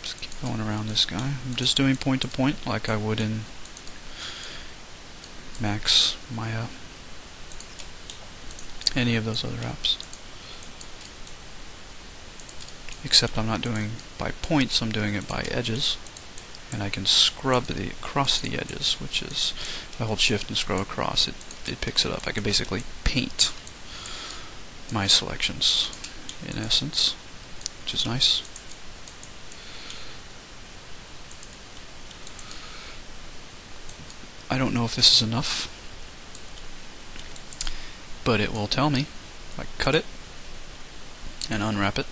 just keep going around this guy. I'm just doing point to point like I would in Max, Maya, any of those other apps. Except I'm not doing by points, I'm doing it by edges. And I can scrub across the edges, which is, if I hold shift and scrub across, it picks it up. I can basically paint my selections, in essence. which is nice. I don't know if this is enough, but it will tell me if I cut it and unwrap it.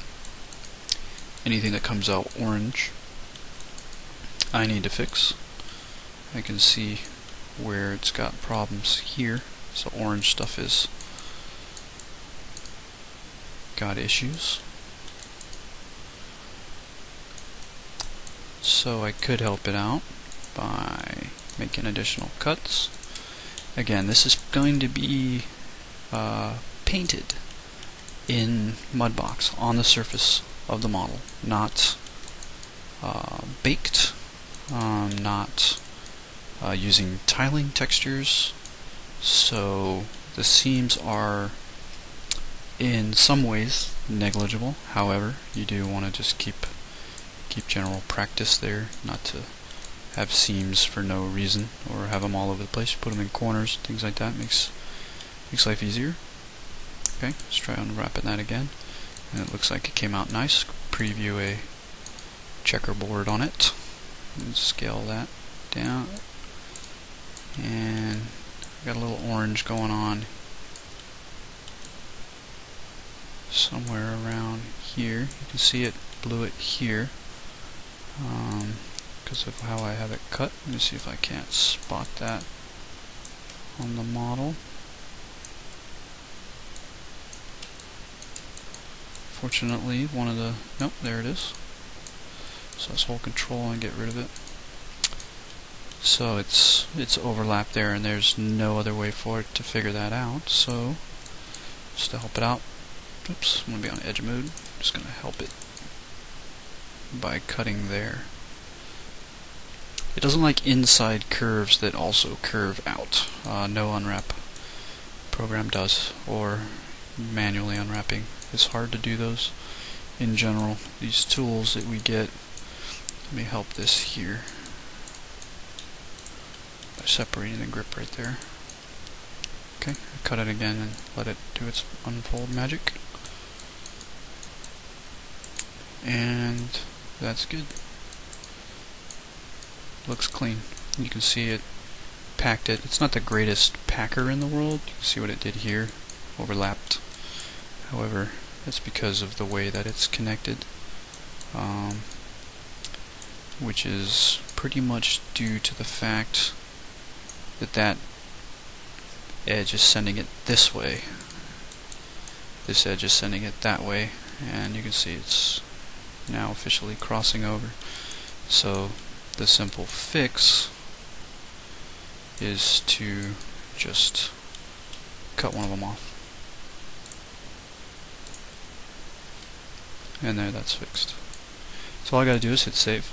Anything that comes out orange I need to fix. I can see where it's got problems here, so orange stuff is got issues. So I could help it out by making additional cuts. Again, this is going to be painted in Mudbox on the surface of the model, not baked, not using tiling textures. So the seams are in some ways negligible. However, you do want to just keep general practice there, not to have seams for no reason or have them all over the place. You put them in corners, things like that makes life easier. Okay, let's try unwrapping that again, and it looks like it came out nice. Preview a checkerboard on it and scale that down, and got a little orange going on somewhere around here. You can see it blew it here because of how I have it cut. Let me see if I can't spot that on the model. Fortunately, one of the... nope, there it is. So let's hold control and get rid of it. So it's overlapped there, and there's no other way for it to figure that out. So just to help it out, oops, I'm going to be on edge mode. Just going to help it by cutting there. It doesn't like inside curves that also curve out. No unwrap program does, or manually unwrapping. It's hard to do those in general. These tools that we get, let me help this here by separating the grip right there. Okay, cut it again and let it do its unfold magic. And that's good. Looks clean. You can see it packed it. It's not the greatest packer in the world. You can see what it did here. Overlapped. However, that's because of the way that it's connected, which is pretty much due to the fact that that edge is sending it this way. This edge is sending it that way, and you can see it's now officially crossing over. So the simple fix is to just cut one of them off. And there, that's fixed. So all I gotta do is hit save.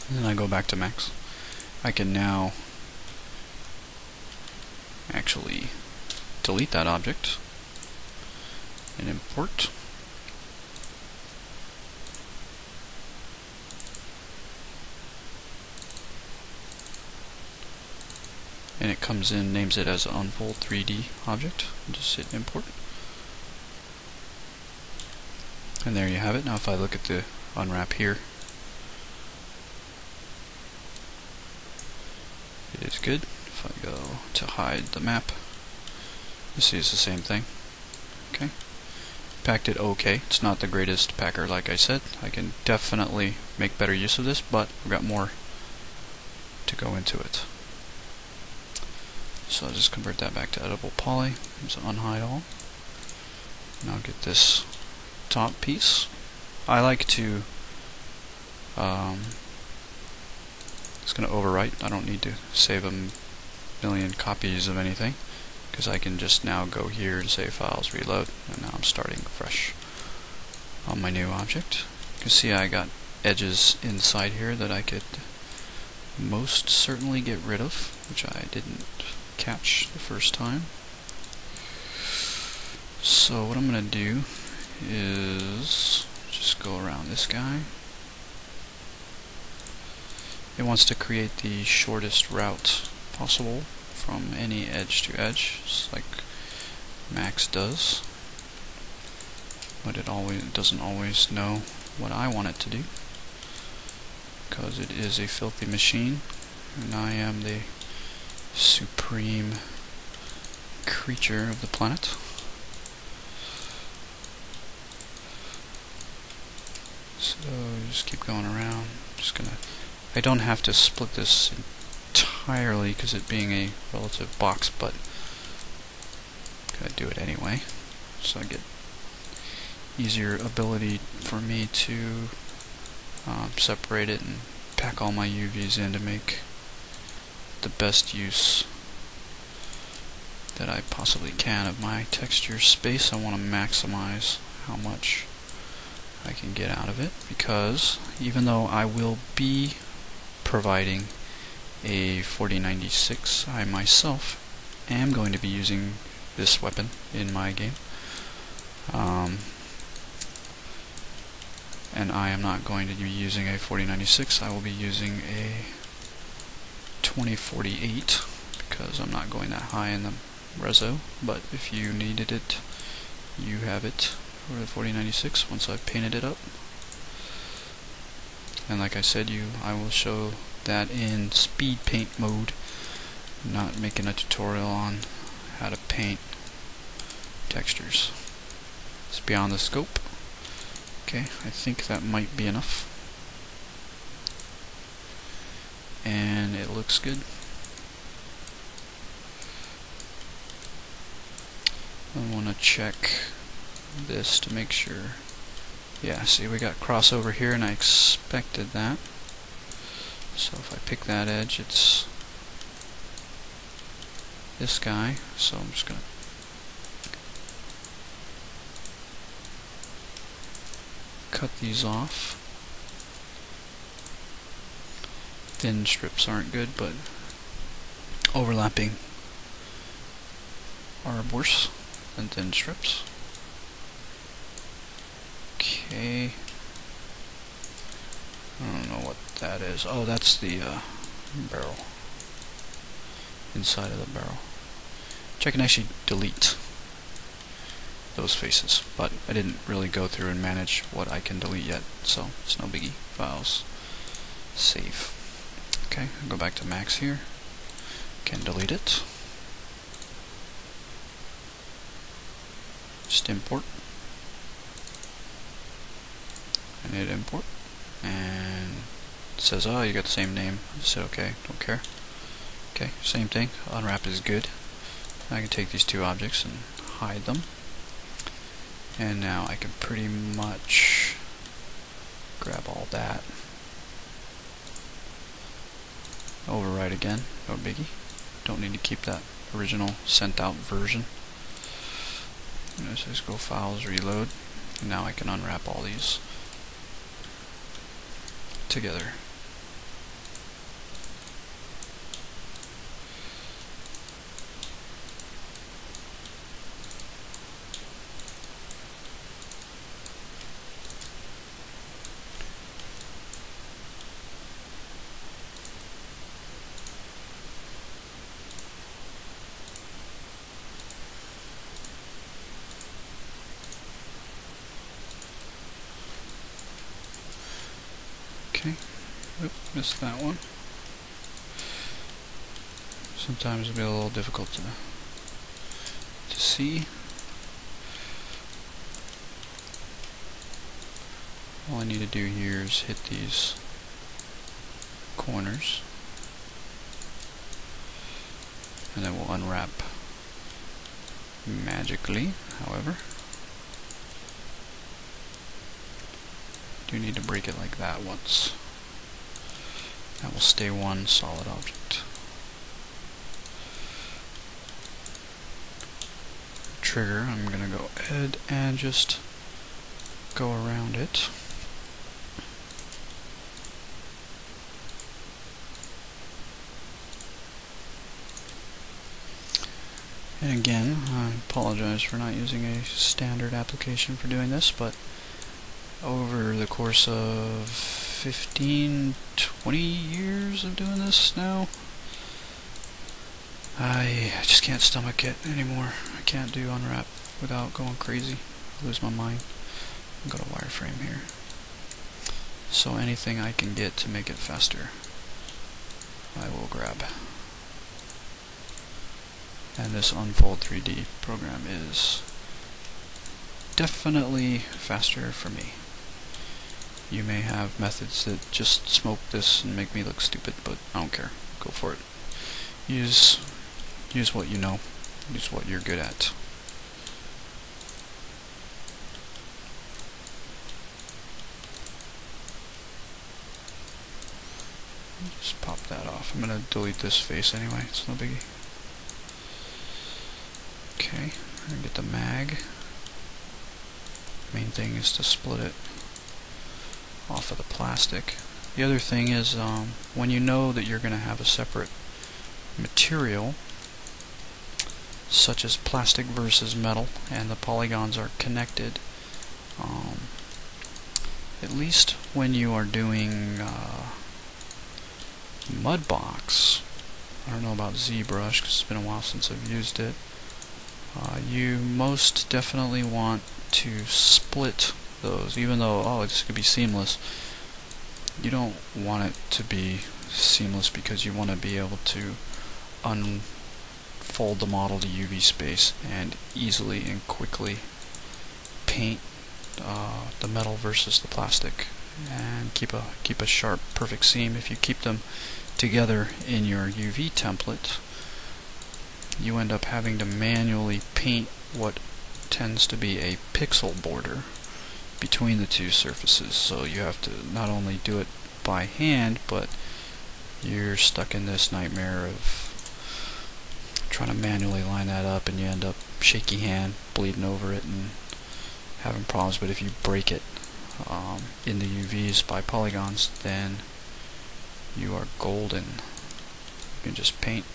And then I go back to Max. I can now actually delete that object and import. And it comes in, names it as unfold 3D object, and just hit import. And there you have it. Now if I look at the unwrap here, it is good. If I go to hide the map, you see it's the same thing. Okay. Packed it okay. It's not the greatest packer, like I said. I can definitely make better use of this, but I've got more to go into it. So I'll just convert that back to editable poly. Just unhide all. And I'll get this top piece. I like to it's going to overwrite. I don't need to save a million copies of anything, because I can just now go here and save files, reload, and now I'm starting fresh on my new object. You can see I got edges inside here that I could most certainly get rid of, which I didn't catch the first time. So what I'm going to do is just go around this guy. It wants to create the shortest route possible from any edge to edge, just like Max does. but it doesn't always know what I want it to do, because it is a filthy machine, and I am the supreme creature of the planet. So just keep going around. I don't have to split this entirely because it being a relative box, but I'm gonna do it anyway, so I get easier ability for me to separate it and pack all my UVs in to make the best use that I possibly can of my texture space. I want to maximize how much I can get out of it, because even though I will be providing a 4096, I myself am going to be using this weapon in my game. And I am not going to be using a 4096, I will be using a 2048, because I'm not going that high in the reso, but if you needed it, you have it for the 4096 once I've painted it up. And like I said, I will show that in speed paint mode, not making a tutorial on how to paint textures. It's beyond the scope. Okay, I think that might be enough. And it looks good. I want to check this to make sure. Yeah, see, we got crossover here, and I expected that. So if I pick that edge, it's this guy. So I'm just going to cut these off. Thin strips aren't good, but overlapping are worse than thin strips. Okay. I don't know what that is. Oh, that's the barrel. Inside of the barrel. Which I can actually delete those faces, but I didn't really go through and manage what I can delete yet, so it's no biggie. Files, save. Okay, I'll go back to Max here. Can delete it. Just import. I need import. And it says, oh, you got the same name. I just said okay, don't care. Okay, same thing. Unwrap is good. I can take these two objects and hide them. And now I can pretty much grab all that. Overwrite again, no biggie. Don't need to keep that original sent out version. And let's just go files, reload. And now I can unwrap all these together. Okay, oop, missed that one. Sometimes it'll be a little difficult to see. All I need to do here is hit these corners, and then we'll unwrap magically. However, do need to break it like that once. That will stay one solid object. Trigger, I'm going to go ahead and just go around it. And again, I apologize for not using a standard application for doing this, but over the course of 15, 20 years of doing this now, I just can't stomach it anymore. I can't do unwrap without going crazy. I lose my mind. I've got a wireframe here. So anything I can get to make it faster, I will grab. And this Unfold 3D program is definitely faster for me. You may have methods that just smoke this and make me look stupid, but I don't care. Go for it. Use what you know. Use what you're good at. Just pop that off. I'm going to delete this face anyway. It's no biggie. Okay, I'm going to get the mag. Main thing is to split it off of the plastic. The other thing is when you know that you're going to have a separate material, such as plastic versus metal, and the polygons are connected, at least when you are doing Mudbox, I don't know about ZBrush because it's been a while since I've used it, you most definitely want to split those, even though, this could be seamless. You don't want it to be seamless because you want to be able to unfold the model to UV space and easily and quickly paint the metal versus the plastic and keep a sharp, perfect seam. If you keep them together in your UV template, you end up having to manually paint what tends to be a pixel border between the two surfaces. So you have to not only do it by hand, but you're stuck in this nightmare of trying to manually line that up, and you end up shaky hand, bleeding over it, and having problems. But if you break it in the UVs by polygons, then you are golden. You can just paint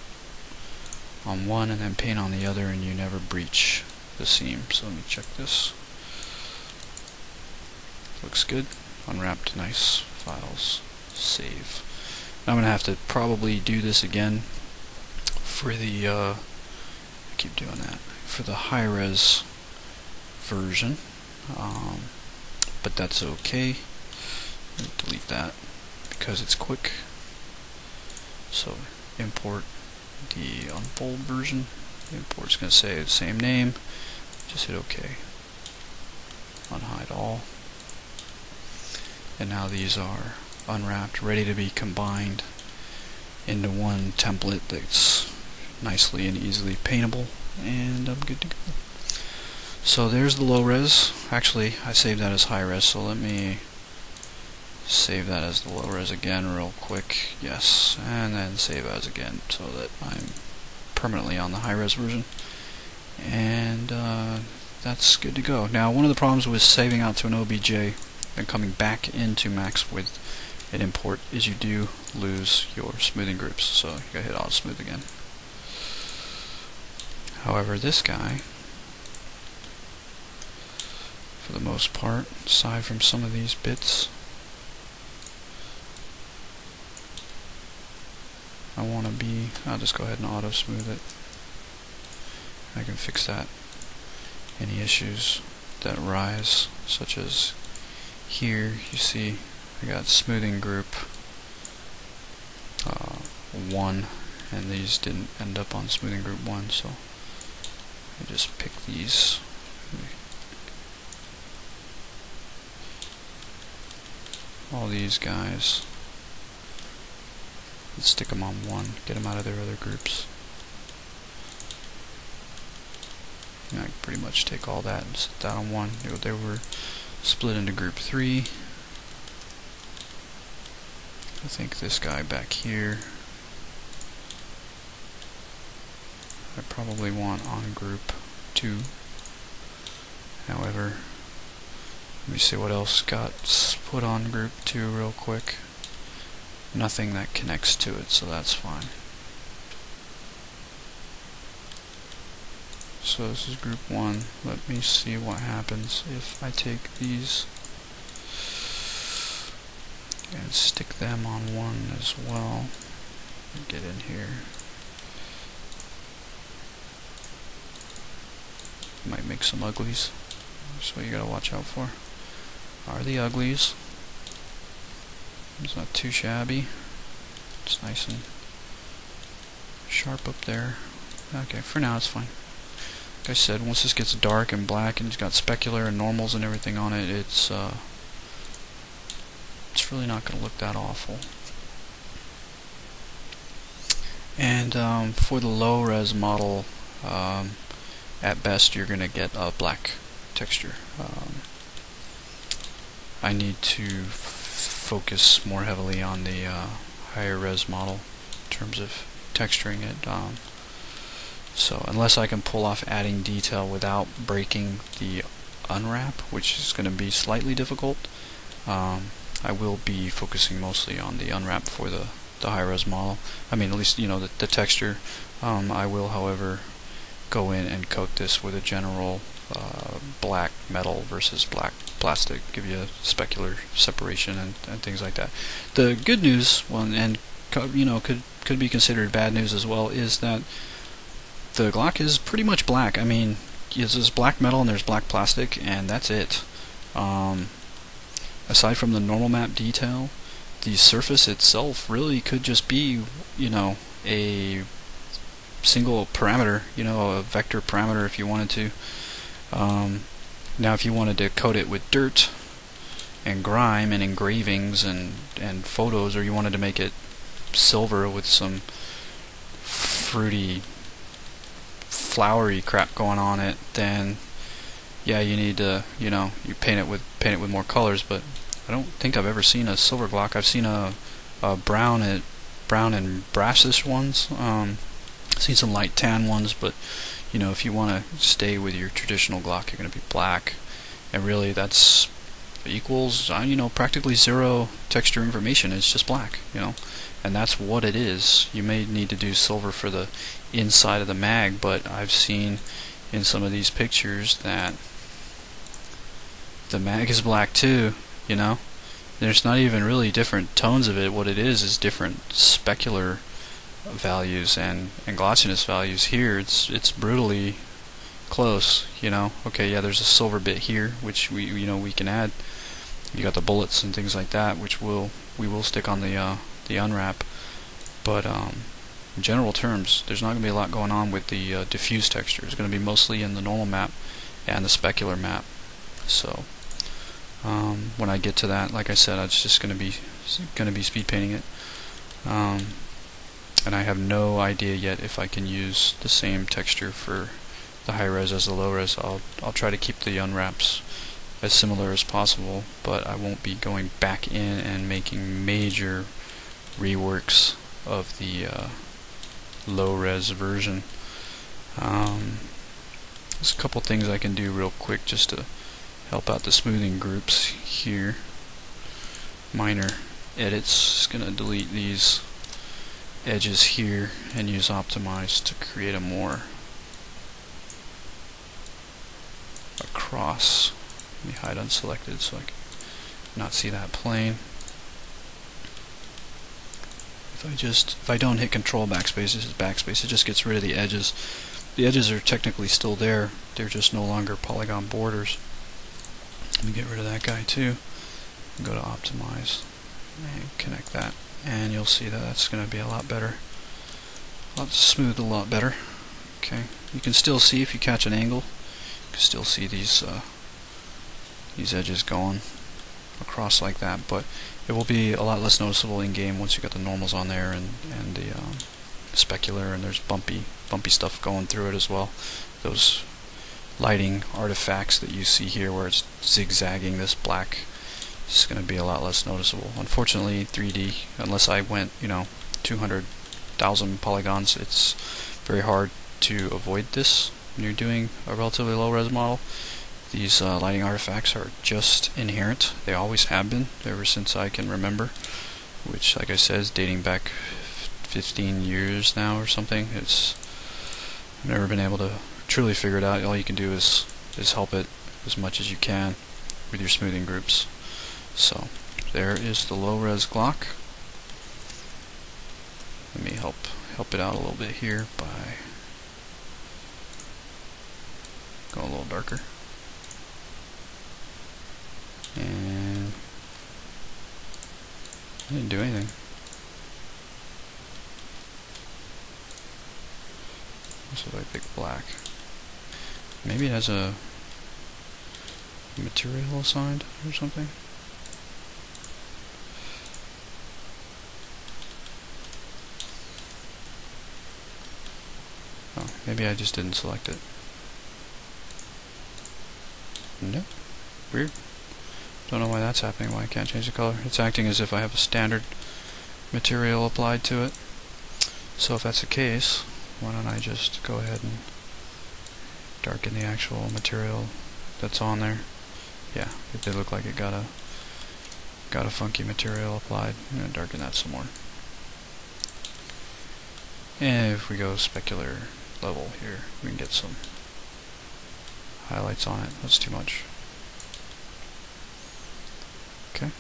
on one and then paint on the other, and you never breach the seam. So let me check this. Looks good. Unwrapped, nice. Files, save. Now I'm going to have to probably do this again for the, I keep doing that, for the high-res version, but that's okay. Delete that because it's quick. So import the Unfold version. The import's going to say the same name. Just hit OK. Unhide all. And now these are unwrapped, ready to be combined into one template that's nicely and easily paintable, and I'm good to go. So there's the low res. Actually, I saved that as high res, so let me save that as the low res again real quick. Yes, and then save as again so that I'm permanently on the high res version. And that's good to go. Now, one of the problems with saving out to an OBJ and coming back into max with an import is you do lose your smoothing groups, so you gotta hit auto smooth again. However, this guy, for the most part, aside from some of these bits, I'll just go ahead and auto smooth it. I can fix that. Any issues that arise, such as here, you see I got smoothing group 1, and these didn't end up on smoothing group 1, so I just pick these. All these guys, let's stick them on 1, get them out of their other groups. And I can pretty much take all that and set that on 1. They were split into group 3. I think this guy back here I probably want on group 2. However, let me see what else got put on group 2 real quick. Nothing that connects to it, so that's fine. So this is group 1. Let me see what happens if I take these and stick them on 1 as well. Get in here. Might make some uglies, so you gotta watch out for. are the uglies. It's not too shabby. It's nice and sharp up there. Okay, for now it's fine. Like I said, once this gets dark and black and it's got specular and normals and everything on it, it's really not going to look that awful. And for the low res model, at best you're going to get a black texture. I need to focus more heavily on the higher res model in terms of texturing it. So unless I can pull off adding detail without breaking the unwrap, which is going to be slightly difficult, I will be focusing mostly on the unwrap for the high res model. I mean, at least, you know, the texture. I will, however, go in and coat this with a general black metal versus black plastic, give you a specular separation and things like that. The good news, well, and you know, could be considered bad news as well, is that the Glock is pretty much black. I mean, there's black metal and there's black plastic, and that's it. Aside from the normal map detail, the surface itself really could just be, you know, a single parameter, you know, a vector parameter if you wanted to. Now if you wanted to coat it with dirt and grime and engravings and photos, or you wanted to make it silver with some fruity, flowery crap going on it, then yeah, you need to, you know, you paint it with more colors. But I don't think I've ever seen a silver Glock. I've seen a brown and brassish ones. Seen some light tan ones, but you know, if you want to stay with your traditional Glock, you're going to be black, and really that's equals, you know, practically zero texture information. It's just black, you know, and that's what it is. You may need to do silver for the inside of the mag, but I've seen in some of these pictures that the mag is black too, you know. There's not even really different tones of it. What it is different specular values and glossiness values. Here it's brutally close, you know. Okay, yeah, there's a silver bit here which we can add. You got the bullets and things like that, which we will stick on the unwrap, but in general terms there's not going to be a lot going on with the diffuse texture. It's going to be mostly in the normal map and the specular map. So when I get to that, like I said, it's just going to be speed painting it. And I have no idea yet if I can use the same texture for the high res as the low res. I'll try to keep the unwraps as similar as possible, but I won't be going back in and making major reworks of the low res version. There's a couple things I can do real quick just to help out the smoothing groups here. Minor edits. Just gonna delete these edges here and use optimize to create a more across. Let me hide unselected so I can not see that plane. If I don't hit control backspace, this is backspace, it just gets rid of the edges. The edges are technically still there, they're just no longer polygon borders. Let me get rid of that guy too. Go to optimize and connect that, and you'll see that that's going to be a lot better, smooth a lot better. Okay, you can still see, if you catch an angle, you can still see these edges going across like that, but it will be a lot less noticeable in game once you got the normals on there and the specular, and there's bumpy stuff going through it as well. Those lighting artifacts that you see here where it's zigzagging this black, it's going to be a lot less noticeable. Unfortunately, 3D, unless I went, you know, 200,000 polygons, it's very hard to avoid this when you're doing a relatively low res model. These lighting artifacts are just inherent. They always have been, ever since I can remember, which, like I said, is dating back 15 years now or something. I've never been able to truly figure it out. All you can do is help it as much as you can with your smoothing groups. So there is the low res Glock. Let me help it out a little bit here by going a little darker. And I didn't do anything. So if I pick black, maybe it has a material assigned or something. Oh, maybe I just didn't select it. Nope. Weird. Don't know why that's happening, why I can't change the color. It's acting as if I have a standard material applied to it. So if that's the case, why don't I just go ahead and darken the actual material that's on there. Yeah, it did look like it got a funky material applied. I'm going to darken that some more. And if we go specular level here, we can get some highlights on it. That's too much. Okay.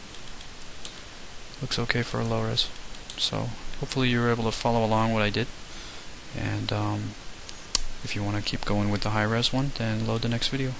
Looks okay for a low res. So hopefully you were able to follow along what I did. And if you want to keep going with the high res one, then load the next video.